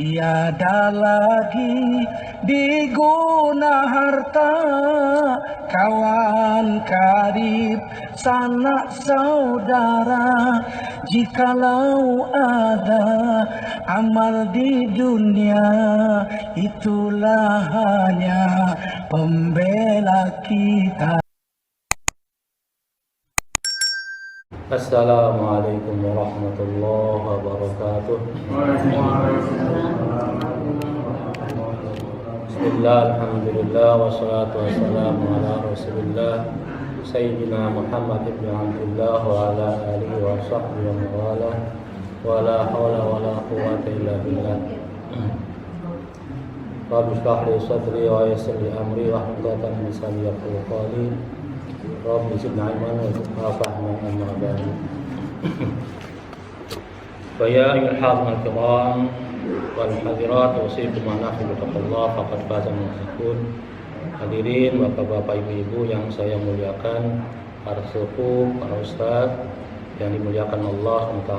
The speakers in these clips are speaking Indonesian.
Tiada lagi diguna harta, kawan karib, sanak saudara. Jikalau ada amal di dunia, itulah hanya pembela kita. Assalamualaikum warahmatullahi wabarakatuh. Bismillah, alhamdulillah, wassalatu wassalamu ala rasulillah Sayyidina Muhammad ibn Abdullah wa ala alihi wa sahbihi wa wala wa la hawla wa la quwwata illa billah. Rabbi shrah li sadri wa yassir li amri wa hlul 'uqdatam min lisani yafqahu qawli. Rabbi zidni ilman wa fahman amma ba'du. Fa ya ayyuhal hadirin kiram wal hadirat, usikum wa nafsi bi taqwallah faqad faza al-muttaqun. Hadirin bapak-bapak ibu-ibu yang saya muliakan, para sepuh, para ustaz yang dimuliakan Allah SWT.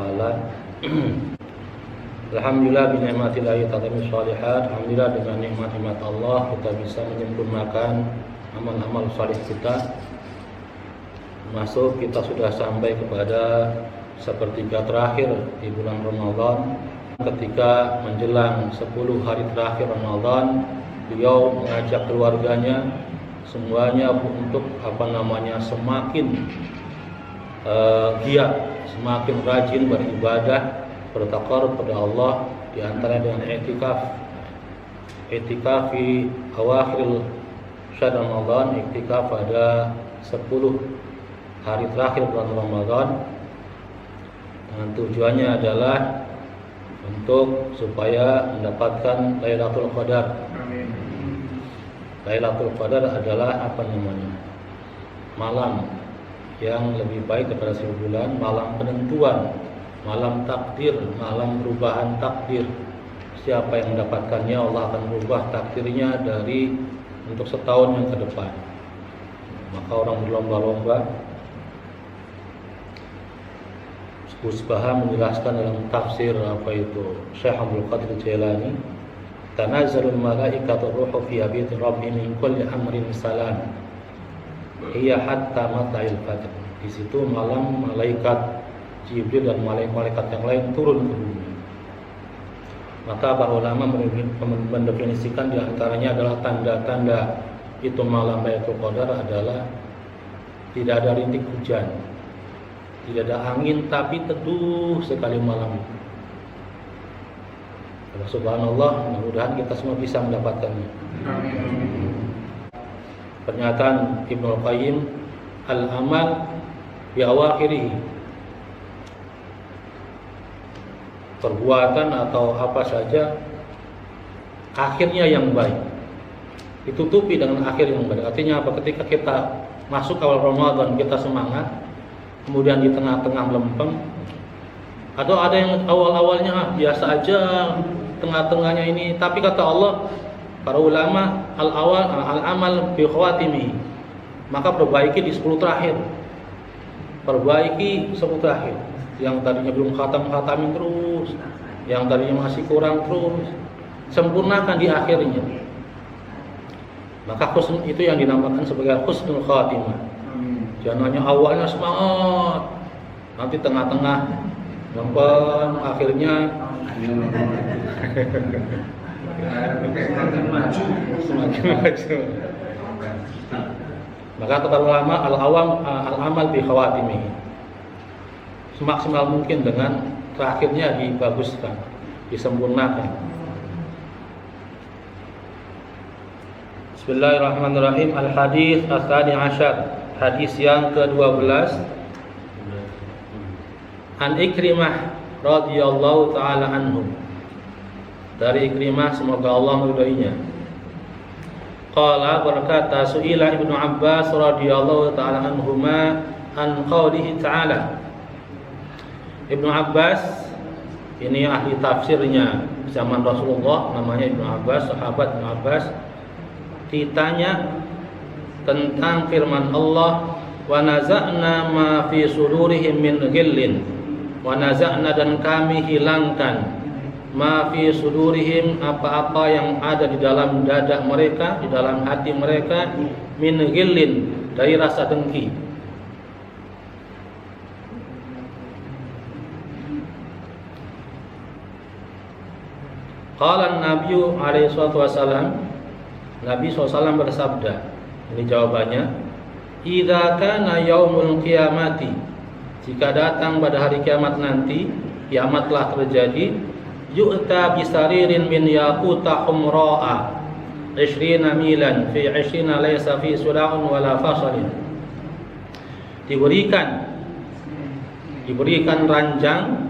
Alhamdulillah bi ni'matillahi tatimmu shalihat. Alhamdulillah dengan nikmat-nikmat Allah kita bisa menyempurnakan amal-amal salih kita. Masuk kita sudah sampai kepada sepertiga terakhir di bulan Ramadan. Ketika menjelang 10 hari terakhir Ramadan, beliau mengajak keluarganya semuanya untuk semakin giat, semakin rajin beribadah, bertaqarrub kepada Allah, di antaranya dengan i'tikaf di awakhir syahr Ramadan, i'tikaf pada 10 hari terakhir bulan Ramadan. Dan tujuannya adalah untuk supaya mendapatkan Lailatul Qadar. Amin. Lailatul Qadar adalah malam yang lebih baik daripada 1000 bulan, malam penentuan, malam takdir, malam perubahan takdir. Siapa yang mendapatkannya, Allah akan merubah takdirnya dari untuk setahun yang ke depan. Maka orang berlomba-lomba. Usbaha menjelaskan dalam tafsir Syekh Abdul Qadir Jailani, tanazzalul malaikatu ruhu fi baiti rabbihim min kulli amrin salam hiya hatta matla'il fajr. Di situ malam malaikat Jibril dan malaikat yang lain turun ke bumi. Maka para ulama mendefinisikan di antaranya adalah tanda-tanda itu malam Lailatul Qadar adalah tidak ada rintik hujan, tidak ada angin, tapi teduh sekali malam itu. Subhanallah, mudah-mudahan kita semua bisa mendapatkannya. Pernyataan Ibnu Al-Qayyim, al-amal bi awakhirih, perbuatan atau apa saja akhirnya yang baik ditutupi dengan akhir yang baik. Artinya apa? Ketika kita masuk awal Ramadan kita semangat, kemudian di tengah-tengah melempem, atau ada yang awal-awalnya biasa aja, tengah-tengahnya ini, tapi kata Allah, para ulama, al-amal bi khawatimi, maka perbaiki di 10 terakhir. Perbaiki 10 terakhir. Yang tadinya belum khatamin terus, yang tadinya masih kurang terus, sempurnakan di akhirnya. Maka husn itu yang dinamakan sebagai husnul khatimah. Jangan hanya awalnya semangat, nanti tengah-tengah lempem, akhirnya semakin maju. Maka kata ulama, al-amal bi khawatimi, semaksimal mungkin dengan terakhirnya dibaguskan, disempurnakan. Bismillahirrahmanirrahim. Al-hadits ats-tsani asyar. Hadis yang ke-12, An Ikrimah radhiyallahu taala anhu. Dari Ikrimah, semoga Allah meridainya. Qala, berkata, su'ila Ibnu Abbas radhiyallahu taala anhuma an qaulihi ta'ala. Ibnu Abbas ini ahli tafsirnya zaman Rasulullah, namanya Ibnu Abbas, sahabat Ibnu Abbas, ditanya tentang firman Allah, wa naza'na ma fi sudurihim min ghillin, wa naza'na, dan kami hilangkan ma fi sudurihim, apa-apa yang ada di dalam dada mereka, di dalam hati mereka, min ghillin, dari rasa dengki. Qala Nabi alaihi wasallam, Nabi SAW bersabda, ini jawabannya, idza kana yaumul qiyamati, jika datang pada hari kiamat nanti, kiamat telah terjadi, yu'ta bisaririn min yaquta humra'a 20 milan fi 20 laysa fi sula'un wala fasalin. Diberikan ranjang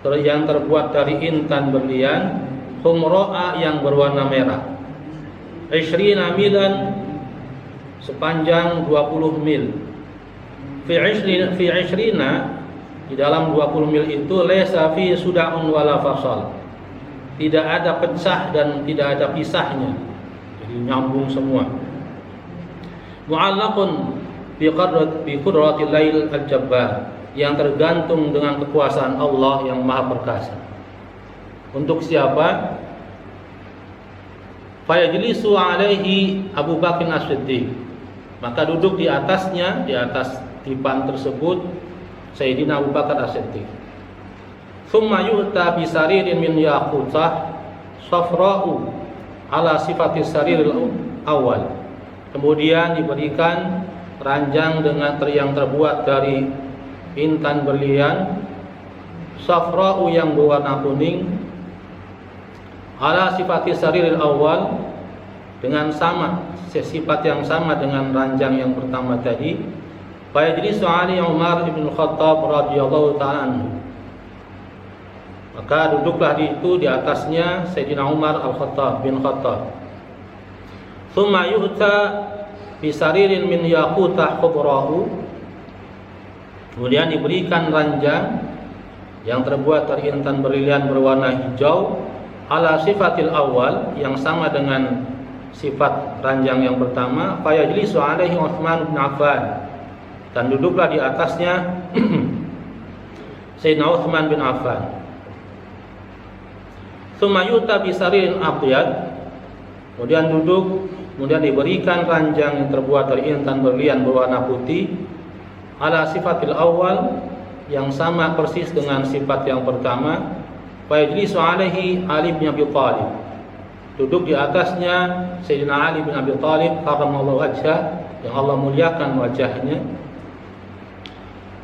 yang terbuat dari intan berlian, humra'a yang berwarna merah, 20 milan sepanjang 20 mil, fi 20 di dalam 20 mil itu, laysa fi suda'un wala fasal, tidak ada pecah dan tidak ada pisahnya, jadi nyambung semua. Mu'allaqun bi qudratil lail al-jabbar, yang tergantung dengan kekuasaan Allah yang maha perkasa. Untuk siapa? Fayajlisu alaihi Abu Bakr As-Siddiq, maka duduk di atasnya, di atas tipan tersebut, Sayyidina Abu Bakar As-Siddiq. Thumma yu'ta bisaririn min yaqutah safra'u ala sifati sariril awal, kemudian diberikan ranjang dengan yang terbuat dari intan berlian, safra'u yang berwarna kuning, ala sifati sariril awal, dengan sama, sifat yang sama dengan ranjang yang pertama tadi. Fayajlisu ali Umar bin Khattab radhiyallahu ta'ala anhu, maka duduklah di atasnya Sayyidina Umar al-Khattab bin Khattab. Thumma yu'ta bisaririn min yaqutah khudrahu, kemudian diberikan ranjang yang terbuat dari intan berlian berwarna hijau, ala sifatil awal, yang sama dengan sifat ranjang yang pertama. Fayajlisu alaihi Utsman bin Affan, dan duduklah di atasnya Sayyidina Utsman bin Affan. Tsumma yu'ta bisaririn abyad, kemudian diberikan ranjang yang terbuat dari intan berlian berwarna putih, ala sifatil awal, yang sama persis dengan sifat yang pertama. Fayajlisu alaihi Ali bin Abi Thalib, duduk di atasnya Sayyidina Ali bin Abi Thalib karramallahu wajhah, yang Allah muliakan wajahnya.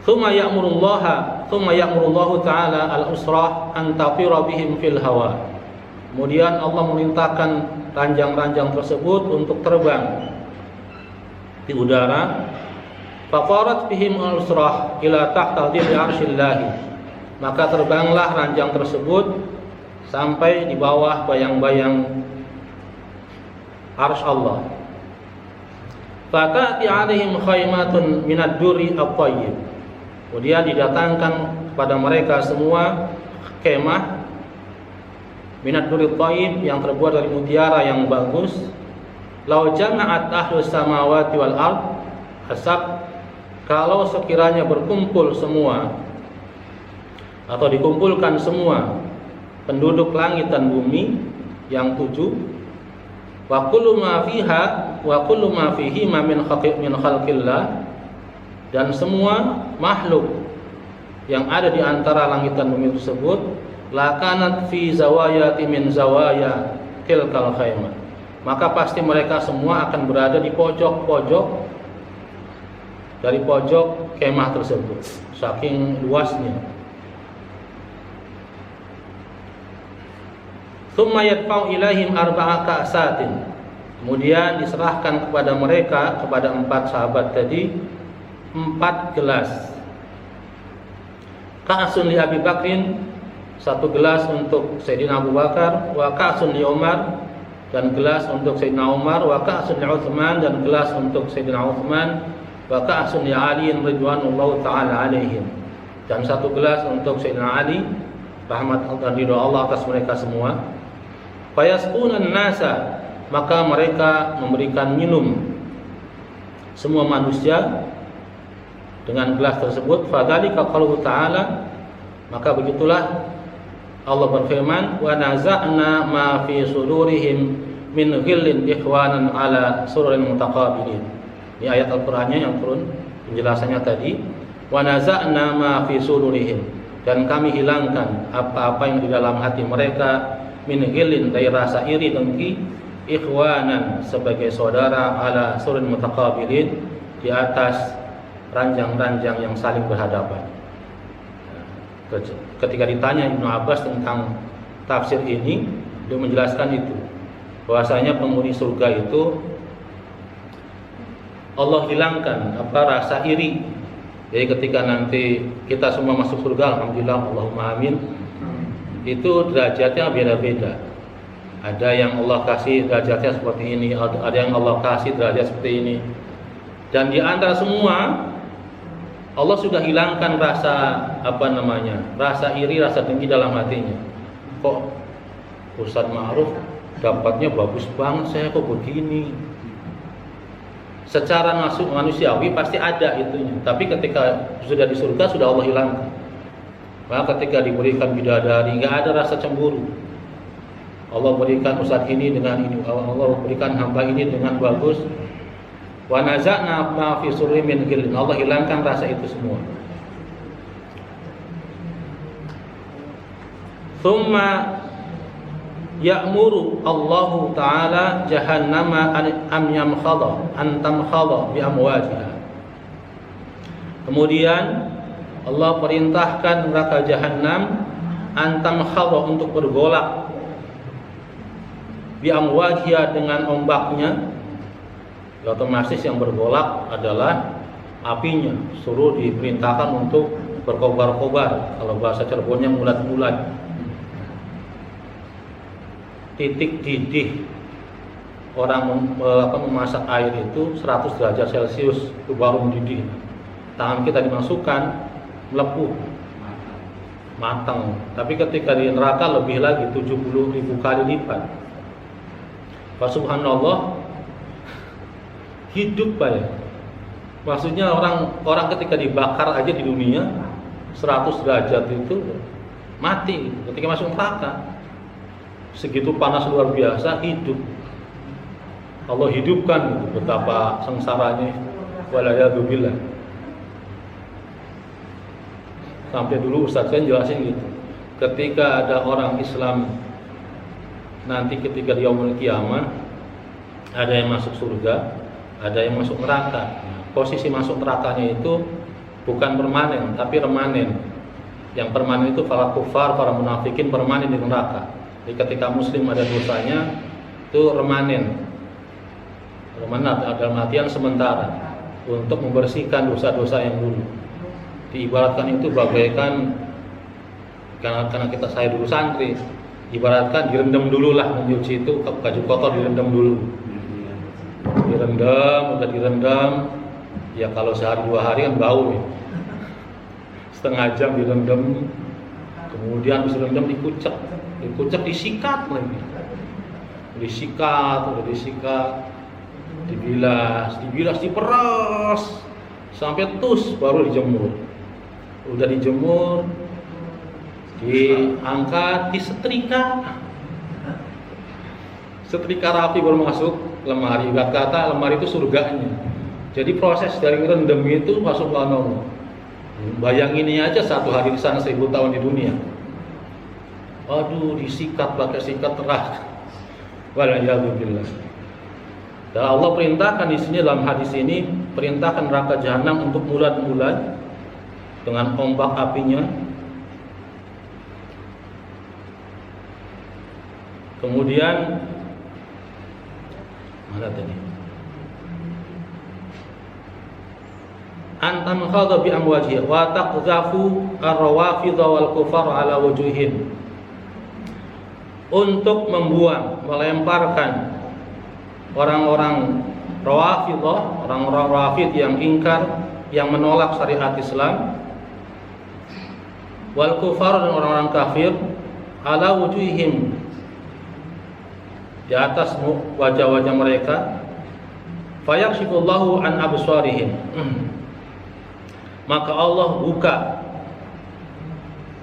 Thumma ya'murullahu ta'ala al-usrah an tafira bihim fil hawa, kemudian Allah memerintahkan ranjang-ranjang tersebut untuk terbang di udara. Fafarat bihim al-usrah ila tahta dhilli arsyillahi, maka terbanglah ranjang tersebut sampai di bawah bayang-bayang arsy Allah. Fatati alaihim khaymatun minad durri at-thayyib, kemudian didatangkan kepada mereka semua kemah minad durri at-thayyib, yang terbuat dari mutiara yang bagus. Lau jama'at ahlus samawati wal ard hasab, kalau sekiranya berkumpul semua atau dikumpulkan semua penduduk langit dan bumi yang 7, wa kullu ma fiha wa kullu ma fihi ma min khalqillah, dan semua makhluk yang ada di antara langit dan bumi tersebut, lakanat fi zawayati min zawaya tilkal khaymah, maka pasti mereka semua akan berada di pojok-pojok dari pojok kemah tersebut, saking luasnya. Tsumma yadfa'u ilaihim arba'a ka'satin, kemudian diserahkan kepada mereka, kepada 4 sahabat tadi, 4 gelas. Ka'sun li Abi Bakrin, 1 gelas untuk Sayyidina Abu Bakar, wa ka'sun li Umar, dan gelas untuk Sayyidina Umar, wa ka'sun li Utsman, dan gelas untuk Sayyidina Utsman, wa ka'sun li Ali ridwanullahu ta'ala alaihim, dan 1 gelas untuk Sayyidina Ali, rahmat dan ridha Allah atas mereka semua. Fayasqunan nasa, maka mereka memberikan minum semua manusia dengan gelas tersebut. Fadzalika qauluhu ta'ala, maka begitulah Allah berfirman, wa naza'na ma fi sudurihim min ghillin ikhwanan ala sururin mutaqabilin. Ini ayat Al-Qur'annya yang turun penjelasannya tadi. Wa naza'na ma fi sudurihim, dan kami hilangkan apa-apa yang di dalam hati mereka, min ghillin, dari rasa iri dengki, ikhwanan, sebagai saudara, ala sururin mutaqabilin, di atas ranjang-ranjang yang saling berhadapan. Ketika ditanya Ibnu Abbas tentang tafsir ini, dia menjelaskan itu, bahwasanya penghuni surga itu Allah hilangkan rasa iri. Jadi ketika nanti kita semua masuk surga, alhamdulillah, Allahumma amin, itu derajatnya beda-beda. Ada yang Allah kasih derajatnya seperti ini, ada yang Allah kasih derajat seperti ini. Dan di antara semua Allah sudah hilangkan rasa rasa iri, rasa dengki dalam hatinya. Kok Ustadz Ma'ruf dapatnya bagus banget, saya kok begini. Secara manusiawi pasti ada itunya, tapi ketika sudah di surga sudah Allah hilangkan. Maka ketika diberikan bidadari, nggak ada rasa cemburu. Allah berikan ustadz ini dengan ini, Allah berikan hamba ini dengan bagus. Wa naza'na ma fi surri min ghillin, Allah hilangkan rasa itu semua. Thumma ya'muru Allahu ta'ala jahannama an yamkhadha an tamkhadha bi amwajiha. Kemudian Allah perintahkan neraka jahanam an tamkhadha, untuk bergolak, bi amwajiha, dengan ombaknya. Otomatis yang bergolak adalah apinya, suruh diperintahkan untuk berkobar-kobar. Kalau bahasa Cirebonnya mulat-mulat. Titik didih orang memasak air itu 100 derajat Celcius, itu baru mendidih. Tangan kita dimasukkan, melepuh, matang. Tapi ketika di neraka lebih lagi, 70.000 kali lipat. Subhanallah, hidup Pak ya. Maksudnya orang ketika dibakar aja di dunia 100 derajat itu mati. Ketika masuk neraka segitu panas luar biasa, hidup. Allah hidupkan gitu, betapa sengsaranya. Walayyadubillah. Sampai dulu Ustaz saya jelasin gitu, ketika ada orang Islam nanti ketika di yaumul qiyamah, ada yang masuk surga, ada yang masuk neraka. Posisi masuk nerakanya itu bukan permanen, tapi remanen. Yang permanen itu para kufar, para munafikin permanen di neraka. Jadi ketika muslim ada dosanya, itu remanen. Remanen dalam artian sementara, untuk membersihkan dosa-dosa yang dulu. Diibaratkan itu bagaikan, karena saya dulu santri, ibaratkan direndam dulu lah, mencuci itu baju kotor direndam dulu. Udah direndam, ya kalau sehari 2 hari kan bau ya. Setengah jam direndam, kemudian habis direndam dikucek, disikat lagi, dibilas, diperas sampai tus, baru dijemur. Udah dijemur, diangkat, disetrika rapi, baru masuk lemari. Kata lemari itu surganya. Jadi proses dari rendam itu masuk subhanallah. Bayangin ini aja 1 hari di sana, 1000 tahun di dunia. Aduh, disikat pakai sikat terah. Walayyadubillah. Dan Allah perintahkan di sini dalam hadis ini, perintahkan neraka jahanam untuk mulat-mulat dengan ombak apinya. Kemudian mana tadi? Antam khadha bi amwajih wa taqzafu ar-rawafidha wal kufar ala wujuhim, untuk membuang, melemparkan orang-orang rawafidhah, orang-orang rafid yang ingkar, yang menolak syariat Islam, wal kufar, dan orang-orang kafir, ala wujuhim, di atas wajah-wajah mereka, fayakhshifullahu an absarihim, maka Allah buka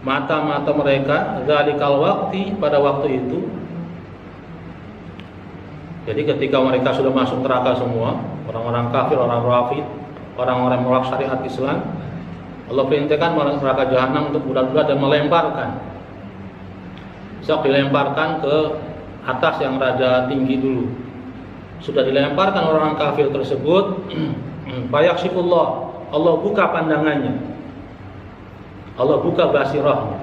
mata-mata mereka dzalikal waqti, pada waktu itu. Jadi ketika mereka sudah masuk neraka semua, orang-orang kafir, orang Rafid, orang-orang menolak syariat Islam, Allah perintahkan neraka jahanam untuk bulat-bulat dan melemparkan. Dilemparkan ke atas yang rada tinggi dulu. Sudah dilemparkan orang kafir tersebut, fayaksifullah, Allah buka pandangannya, Allah buka basirahnya.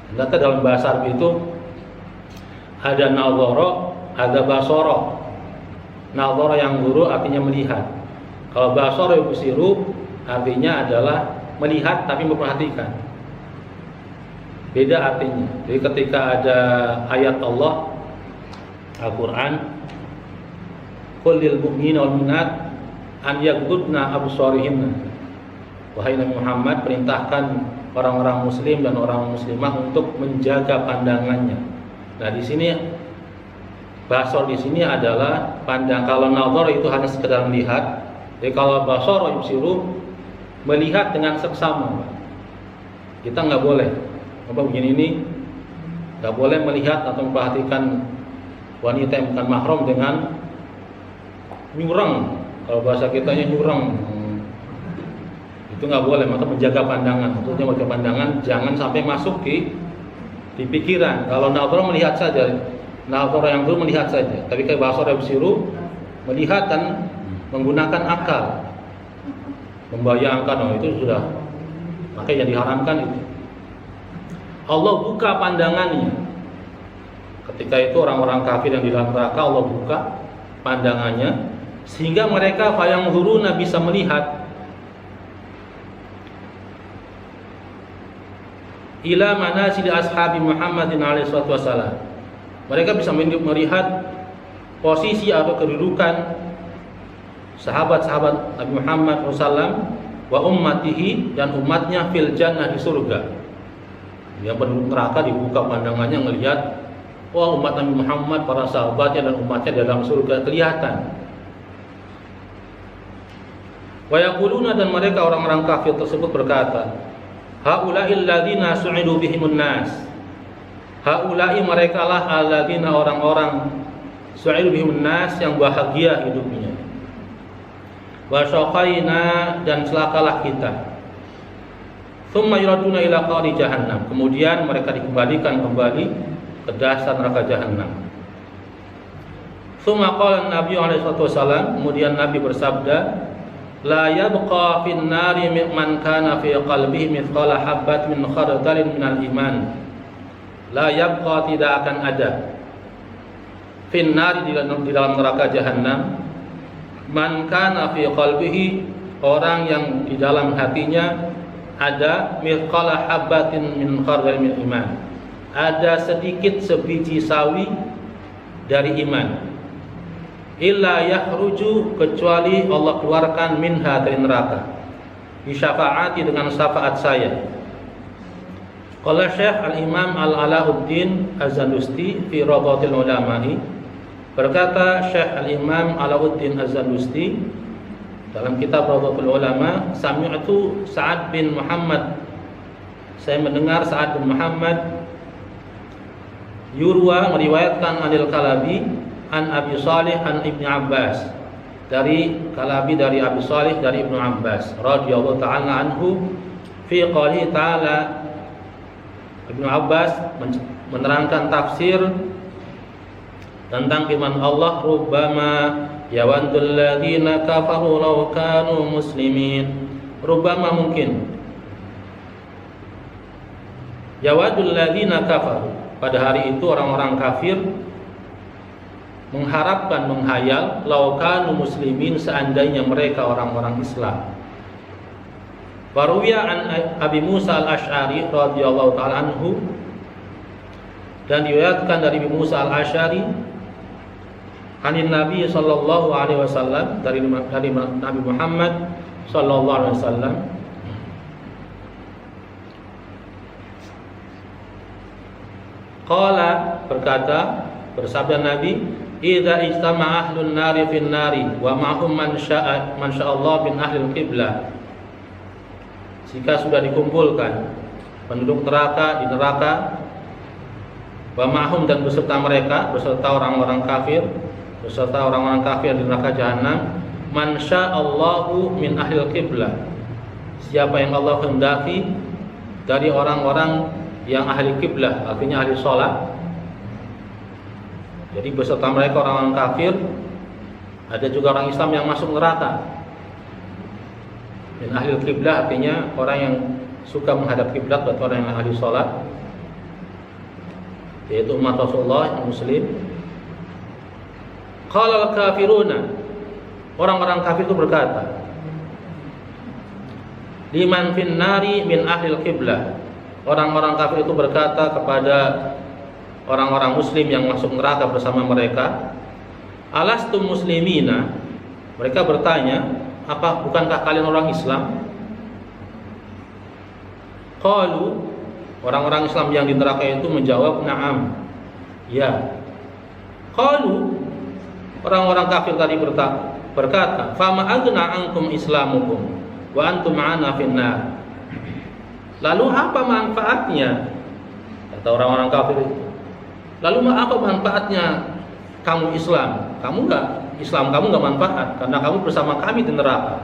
Ternyata dalam bahasa Arab itu ada nazara, ada basara. Nazara yang guru artinya melihat. Kalau basara yusiru artinya adalah melihat tapi memperhatikan. Beda artinya. Jadi ketika ada ayat Allah Al-Quran, qul lil mu'minina wal mu'minat an yaghuddna absarihinna. Wahai Nabi Muhammad, perintahkan orang-orang muslim dan orang muslimah untuk menjaga pandangannya. Nah, di sini basar di sini adalah pandang. Kalau nazar itu hanya sekedar melihat. Jadi kalau basar yusiru melihat dengan seksama. Kita nggak boleh begini ini, nggak boleh melihat atau memperhatikan wanita yang bukan mahram dengan nyurang. Kalau bahasa kitanya nyurang, itu nggak boleh. Maka menjaga pandangan, maksudnya menjaga pandangan jangan sampai masuk di pikiran. Kalau nazar melihat saja, nazar yang dulu melihat saja. Tapi kayak basar yusiru melihat dan menggunakan akal, membayangkan, itu sudah, maka yang diharamkan itu. Allah buka pandangannya. Ketika itu orang-orang kafir yang di dalam neraka, Allah buka pandangannya sehingga mereka fayanzuruna bisa melihat ila manazil ashabi Muhammadin alaihi wasallam. Mereka bisa melihat posisi atau kedudukan sahabat-sahabat Nabi Muhammad SAW wa ummatihi, dan umatnya fil jannah, di surga. Yang penduduk neraka dibuka pandangannya ngelihat, wah, umat Nabi Muhammad, para sahabatnya dan umatnya dalam surga kelihatan. Wa yaquluna, dan mereka orang-orang kafir tersebut berkata, haula'il ladzina su'idu bihimun nas. Haula'i, merekalah alladzina, orang-orang su'idu bihimun nas, yang bahagia hidupnya. Wa syaqaina, dan celakalah kita. Tsumma yuraduna ila qari jahannam, kemudian mereka dikembalikan kembali ke dasar neraka jahannam. Tsumma qala Nabi alaihi wasallam, kemudian Nabi bersabda, la yabqa fin nari man kana fi qalbihi mithqala habbat min khardalin minal iman. La yabqa, tidak akan ada, fin nari, di dalam neraka jahannam, man kana fi qalbihi, orang yang di dalam hatinya ada mithqala habbatin min khardal min iman, ada sedikit sebiji sawi dari iman. Illa yakhruju, kecuali Allah keluarkan minha, dari neraka, bi syafaati, dengan syafaat saya. Qala Syekh Al-Imam Al-Alauddin Az-Zandusti fi Rawdatul Ulama'i, berkata Syekh Al-Imam Alauddin Az-Zandusti dalam kitab Rawdatul Ulama, sami'tu Sa'ad bin Muhammad, saya mendengar Sa'ad bin Muhammad yurwa, meriwayatkan anil Kalabi an Abi Salih an Ibnu Abbas, dari Kalabi dari Abi Salih dari Ibnu Abbas radhiyallahu ta'ala anhu, fi qouli ta'ala. Ibnu Abbas menerangkan tafsir tentang firman Allah, rubbama yawaddul ladzina kafaru law kanu muslimin. Rubbama, mungkin, yawaddul ladzina kafaru, pada hari itu orang-orang kafir mengharapkan, menghayal, law kanu muslimin, seandainya mereka orang-orang Islam. Waruwiya an Abi Musa al-Asy'ari radhiyallahu ta'ala anhu, dan diriwayatkan dari Abi Musa al-Asy'ari anin Nabi sallallahu alaihi wasallam, dari Nabi Muhammad sallallahu alaihi wasallam, qala, berkata, bersabda Nabi, idza ijtama'a ahlun nari fin nari wa ma'hum man sya'allah min ahlil qiblah. Jika sudah dikumpulkan penduduk neraka di neraka, wa ma'hum dan beserta mereka, beserta orang-orang kafir, di neraka jahanam, man sya'allahu min ahlil qiblah, siapa yang Allah kehendaki dari orang-orang yang ahli kiblah, artinya ahli sholat. Jadi beserta mereka orang-orang kafir, ada juga orang Islam yang masuk neraka. Dan ahli kiblah artinya orang yang suka menghadap kiblat, atau orang yang ahli sholat, yaitu umat Rasulullah yang muslim. Qala al-kafiruna, orang-orang kafir itu berkata, liman fin nari min ahli kiblah, orang-orang kafir itu berkata kepada orang-orang muslim yang masuk neraka bersama mereka, alastum muslimina, mereka bertanya, apa bukankah kalian orang Islam? Qalu, orang-orang Islam yang di neraka itu menjawab, na'am, ya. Qalu, orang-orang kafir tadi berkata, fama agna ankum islamukum wa antum ma'ana finnar. Lalu apa manfaatnya, kata orang-orang kafir itu, lalu apa manfaatnya kamu Islam? Kamu nggak manfaat karena kamu bersama kami di neraka.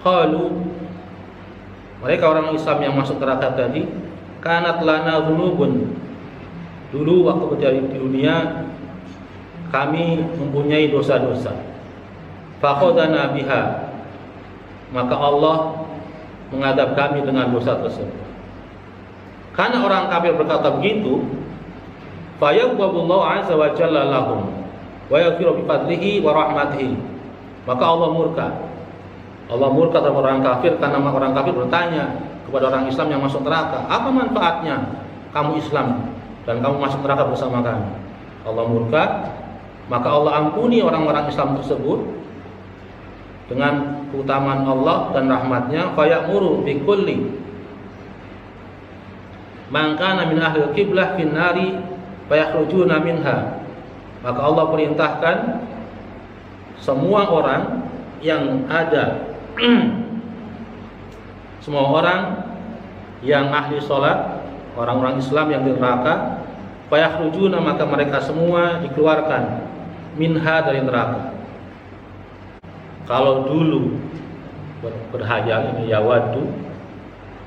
Qalu, mereka orang Islam yang masuk neraka tadi, kanat lana dzunubun, dulu waktu berada di dunia kami mempunyai dosa-dosa, fakhadana biha, maka Allah mengadab kami dengan dosa tersebut. Karena orang kafir berkata begitu, fayaghfirullahu azza wa jalla lahum wa yaghfiru bi fadlihi wa rahmatihi, maka Allah murka terhadap orang kafir karena orang kafir bertanya kepada orang Islam yang masuk neraka, apa manfaatnya kamu Islam dan kamu masuk neraka bersama kami? Allah murka, maka Allah ampuni orang-orang Islam tersebut dengan keutamaan Allah dan rahmatnya. Fayamuru bi kulli man kana min ahli qiblah fin nari fayakhrujuna minha, maka Allah perintahkan semua orang yang ada semua orang yang ahli sholat, orang-orang Islam yang di neraka, fayakhrujuna, maka mereka semua dikeluarkan minha, dari neraka. Kalau dulu berhayal, ini yawadu,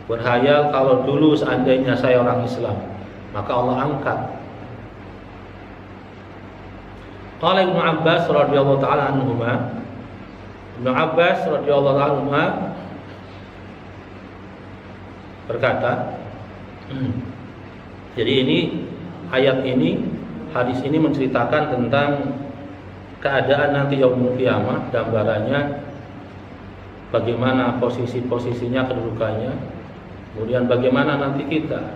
berhayal kalau dulu seandainya saya orang Islam, maka Allah angkat. Qala Ibnu Abbas radhiyallahu ta'ala anhuma, Ibnu Abbas radhiyallahu anhuma berkata, jadi ini ayat ini, hadis ini menceritakan tentang keadaan nanti yaumul qiyamah, gambarannya bagaimana posisi-posisinya, kedudukannya, kemudian bagaimana nanti kita,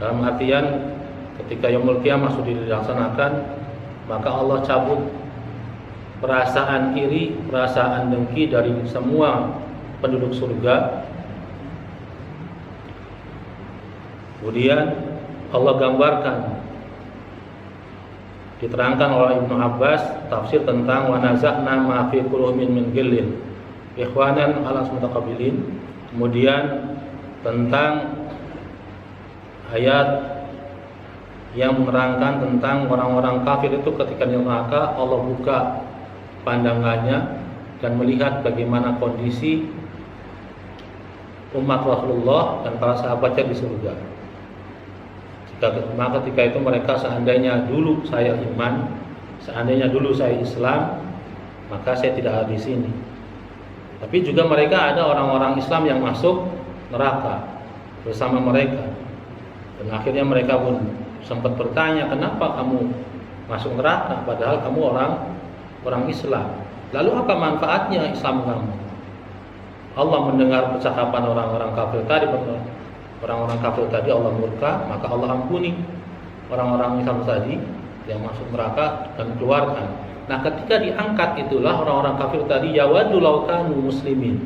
dalam artian ketika yaumul qiyamah sudah dilaksanakan, maka Allah cabut perasaan iri, perasaan dengki dari semua penduduk surga. Kemudian Allah gambarkan, diterangkan oleh Ibnu Abbas tafsir tentang wa naza'na ma fi qulubihim min ghillin ikhwanan ala mutaqabilin. Kemudian tentang ayat yang menerangkan tentang orang-orang kafir itu ketika di neraka, Allah buka pandangannya dan melihat bagaimana kondisi umat Rasulullah dan para sahabatnya di surga. Maka ketika itu mereka, seandainya dulu saya iman, seandainya dulu saya Islam, maka saya tidak ada di sini. Tapi juga mereka ada orang-orang Islam yang masuk neraka bersama mereka. Dan akhirnya mereka pun sempat bertanya, kenapa kamu masuk neraka padahal kamu orang Islam? Lalu apa manfaatnya Islam kamu? Allah mendengar percakapan orang-orang kafir tadi, Allah murka, maka Allah ampuni orang-orang Islam tadi yang masuk neraka dan keluarkan. Nah, ketika diangkat itulah orang-orang kafir tadi, yawaddu law kanu muslimin,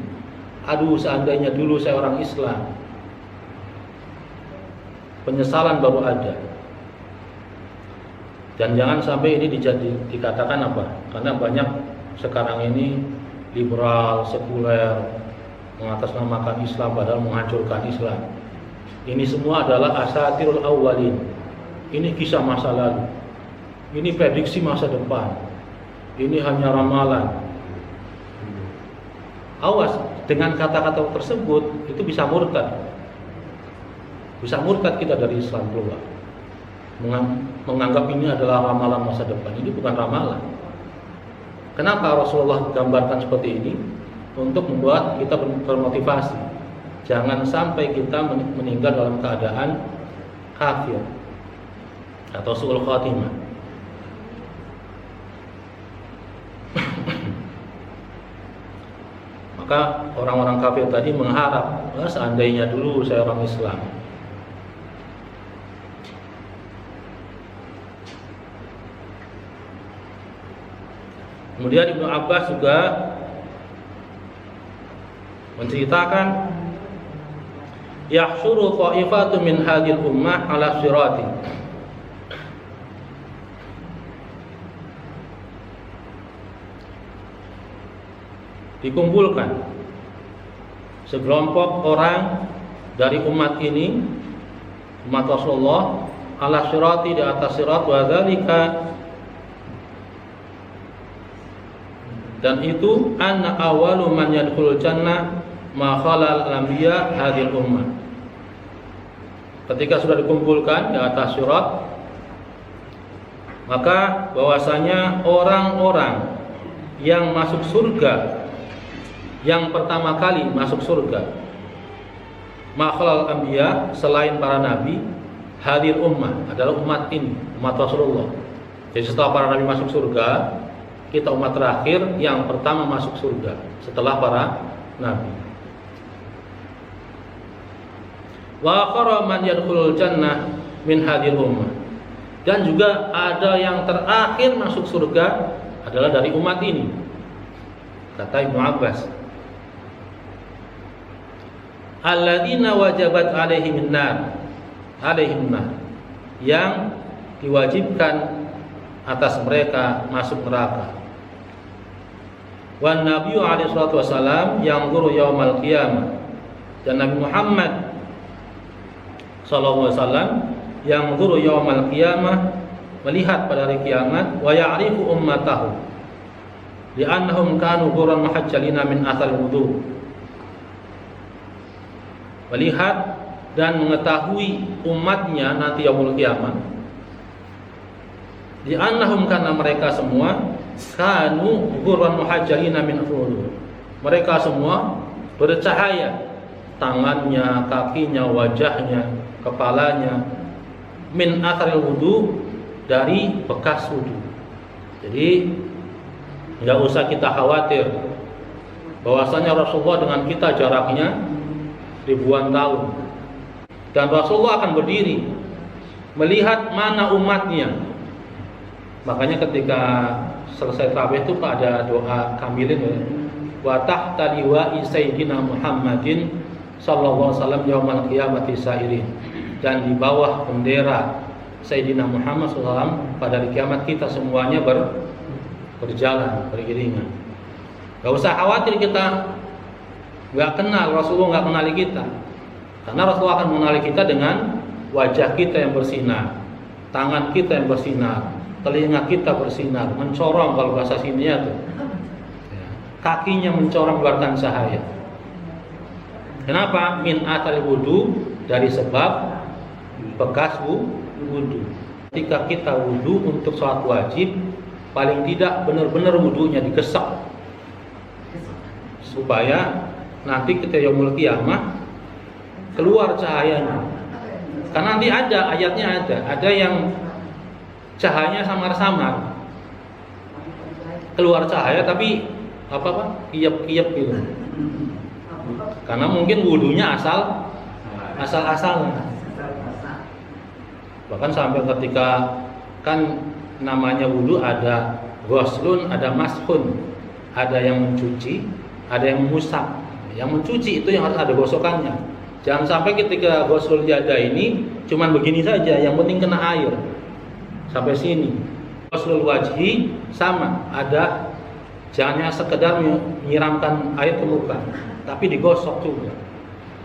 aduh seandainya dulu saya orang Islam. Penyesalan baru ada. Dan jangan sampai ini dikatakan apa? Karena banyak sekarang ini liberal, sekuler, mengatasnamakan Islam padahal menghancurkan Islam. Ini semua adalah asatirul awwalin. Ini kisah masa lalu. Ini prediksi masa depan. Ini hanya ramalan. Awas, dengan kata-kata tersebut itu bisa murtad. Bisa murtad kita dari Islam keluar. Menganggap ini adalah ramalan masa depan. Ini bukan ramalan. Kenapa Rasulullah gambarkan seperti ini? Untuk membuat kita termotivasi. Jangan sampai kita meninggal dalam keadaan kafir atau su'ul khatimah. Maka orang-orang kafir tadi mengharap, seandainya dulu saya orang Islam. Kemudian Ibnu Abbas juga menceritakan, yahsyuru ta'ifatu min hadhil ummah ala sirati. Dikumpulkan sekelompok orang dari umat ini, umat Rasulullah, ala sirati, di atas sirat, wa dzalika, dan itu anna awalu man yadkhulul jannah ma khalal anbiya hadhil ummah. Ketika sudah dikumpulkan di atas surat, maka bahwasanya orang-orang yang masuk surga, yang pertama kali masuk surga, ma khalal anbiya, selain para nabi, hadhil ummah, adalah umat ini, umat Rasulullah. Jadi setelah para nabi masuk surga, kita umat terakhir yang pertama masuk surga setelah para nabi. Wa akhara man yadkhulul jannah min hadhil ummah, dan juga ada yang terakhir masuk surga adalah dari umat ini, kata Ibnu Abbas. Alladzina wajabat alaihim nar, yang diwajibkan atas mereka masuk neraka. Wan nabiyyu alaihi salatu wasalam yanzuru yaumal qiyamah, dan Nabi Muhammad sallallahu alaihi wasallam yanzuru yaumal qiyamah, melihat pada hari kiamat, wa ya'rifu ummatahu li'annahum kanu ghurran muhajjalina min athal wudu, melihat dan mengetahui umatnya nanti yaumul kiamat, li'annahum, karena mereka semua kanu ghurran muhajjalina min athal wudu, mereka semua bercahaya, tangannya, kakinya, wajahnya, kepalanya, min atharil wudu, dari bekas wudu. Jadi nggak usah kita khawatir bahwasanya Rasulullah dengan kita jaraknya ribuan tahun, dan Rasulullah akan berdiri melihat mana umatnya. Makanya ketika selesai tarawih itu ada doa kamilin, wa tahta liwa'i sayyidina Muhammadin sallallahu alaihi wasallam yaumal qiyamati sa'irin, dan di bawah bendera Sayyidina Muhammad SAW pada hari kiamat kita semuanya berjalan beriringan. Gak usah khawatir kita gak kenal, Rasulullah gak kenali kita, karena Rasulullah akan mengenali kita dengan wajah kita yang bersinar, tangan kita yang bersinar, telinga kita bersinar, mencorong kalau bahasa sininya tuh, kakinya mencorong mengeluarkan cahaya. Kenapa? Min atal wudu, dari sebab bekas wudu. Ketika kita wudu untuk sholat wajib, paling tidak benar-benar wudunya digesek, supaya nanti kita yaumul qiyamah keluar cahayanya. Karena nanti ada ayatnya, ada yang cahayanya samar-samar, keluar cahaya tapi kiyap-kiyap gitu. Karena mungkin wudunya asal-asalan. Bahkan sampai ketika kan namanya wudu ada ghuslun, ada mashun, ada yang mencuci, ada yang mengusap. Yang mencuci itu yang harus ada gosokannya. Jangan sampai ketika ghuslul yada ini cuman begini saja, yang penting kena air sampai sini. Ghuslul wajhi sama, ada Jangan sekedar menyiramkan air ke muka, tapi digosok juga.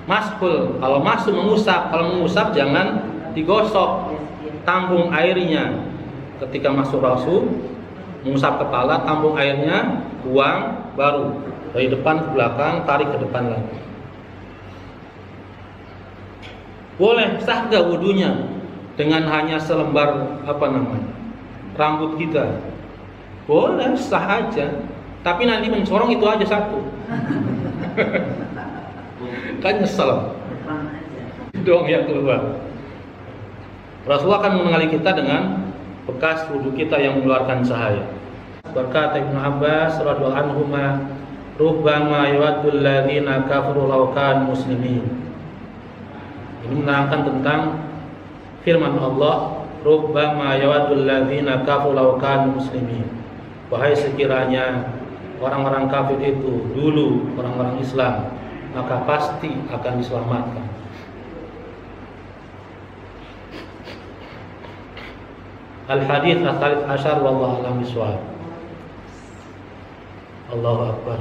Maskul, kalau masuk mengusap, kalau mengusap jangan digosok, tampung airnya. Ketika masuk rasul, mengusap kepala, tampung airnya, buang, baru dari depan ke belakang, tarik ke depan lagi. Boleh sah gak wudunya dengan hanya selembar rambut kita? Boleh, sah aja. Tapi nanti mencorong itu aja satu. Kan nyesel dong yang keluar. Rasulullah akan mengenali kita dengan bekas wudhu kita yang mengeluarkan cahaya. Berkata Ibnu Abbas radhiyallahu anhuma, rubbama yawaddul ladzina kafaru law kanu muslimin. Ini menerangkan tentang firman Allah, rubbama yawaddul ladzina kafaru law kanu muslimin. Wahai sekiranya orang-orang kafir itu dulu orang-orang Islam, maka pasti akan diselamatkan. Al-hadits as-salis asyar wallahu a'lam bishawab. Allahu akbar.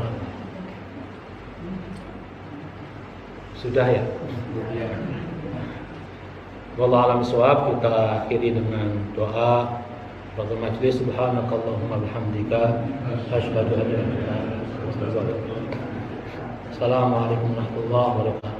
Sudah ya? Wallahu a'lam bishawab. Kita akhiri dengan doa pada majlis. Subhanakallahumma bihamdika asyhadu an la ilaha illa anta astaghfiruka wa atubu ilaik. Assalamualaikum warahmatullahi wabarakatuh.